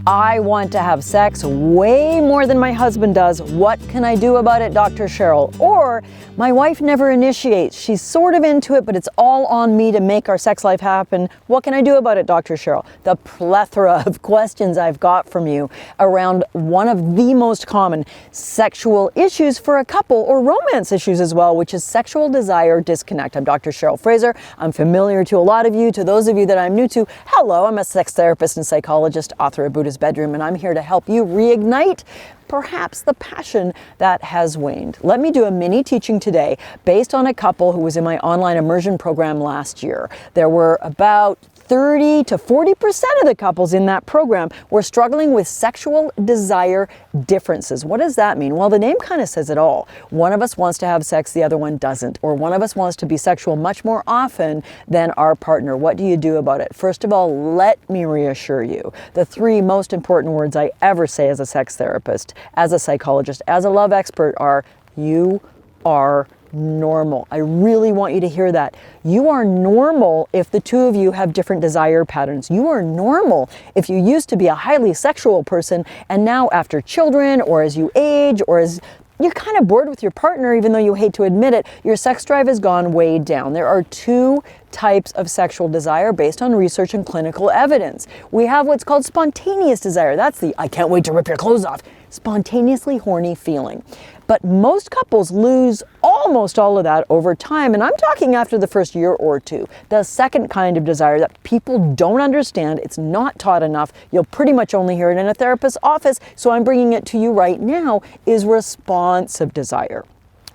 I want to have sex way more than my husband does. What can I do about it, Dr. Cheryl? Or my wife never initiates. She's sort of into it, but it's all on me to make our sex life happen. What can I do about it, Dr. Cheryl? The plethora of questions I've got from you around one of the most common sexual issues for a couple, or romance issues as well, which is sexual desire disconnect. I'm Dr. Cheryl Fraser. I'm familiar to a lot of you. To those of you that I'm new to, hello, I'm a sex therapist and psychologist, author of Buddha's Bedroom, and I'm here to help you reignite perhaps the passion that has waned. Let me do a mini teaching today based on a couple who was in my online immersion program last year. There were about 30 to 40% of the couples in that program were struggling with sexual desire differences. What does that mean? Well, the name kind of says it all. One of us wants to have sex, the other one doesn't. Or one of us wants to be sexual much more often than our partner. What do you do about it? First of all, let me reassure you. The three most important words I ever say as a sex therapist, as a psychologist, as a love expert are, you are normal. I really want you to hear that. You are normal if the two of you have different desire patterns. You are normal if you used to be a highly sexual person and now after children or as you age or as you're kind of bored with your partner, even though you hate to admit it, your sex drive has gone way down. There are two types of sexual desire based on research and clinical evidence. We have what's called spontaneous desire. That's the I can't wait to rip your clothes off, spontaneously horny feeling. But most couples lose almost all of that over time, and I'm talking after the first year or two. The second kind of desire that people don't understand, it's not taught enough, you'll pretty much only hear it in a therapist's office, so I'm bringing it to you right now, is responsive desire.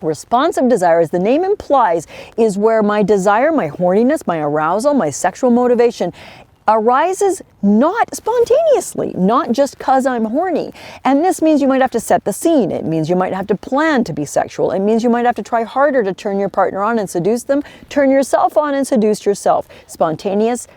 Responsive desire, as the name implies, is where my desire, my horniness, my arousal, my sexual motivation arises not spontaneously, not just because I'm horny. And this means you might have to set the scene. It means you might have to plan to be sexual. It means you might have to try harder to turn your partner on and seduce them, turn yourself on and seduce yourself. Spontaneous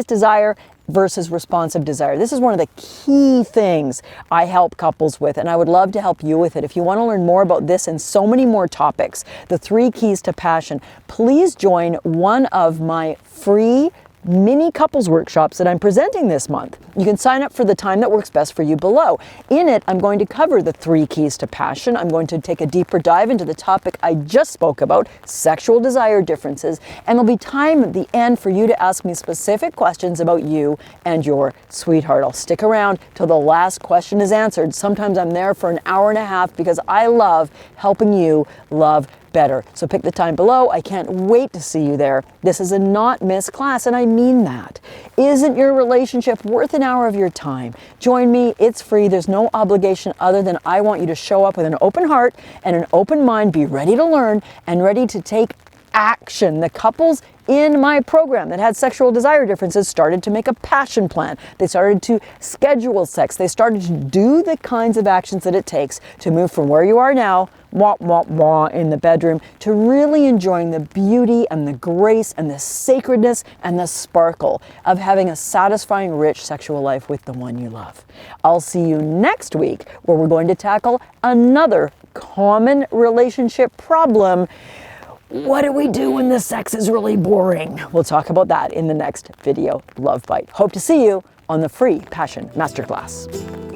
desire versus responsive desire. This is one of the key things I help couples with, and I would love to help you with it. If you want to learn more about this and so many more topics, the 3 keys to passion, please join one of my free mini couples workshops that I'm presenting this month. You can sign up for the time that works best for you below. In it, I'm going to cover the 3 keys to passion. I'm going to take a deeper dive into the topic I just spoke about, sexual desire differences, and there'll be time at the end for you to ask me specific questions about you and your sweetheart. I'll stick around till the last question is answered. Sometimes I'm there for an hour and a half because I love helping you love better. So pick the time below. I can't wait to see you there. This is a not miss class, and I mean that. Isn't your relationship worth an hour of your time? Join me. It's free. There's no obligation other than I want you to show up with an open heart and an open mind, be ready to learn and ready to take action. The couples in my program that had sexual desire differences started to make a passion plan. They started to schedule sex. They started to do the kinds of actions that it takes to move from where you are now, wah, wah, wah, in the bedroom, to really enjoying the beauty and the grace and the sacredness and the sparkle of having a satisfying, rich sexual life with the one you love. I'll see you next week where we're going to tackle another common relationship problem. What do we do when the sex is really boring? We'll talk about that in the next video, Love Bite. Hope to see you on the free Passion Masterclass.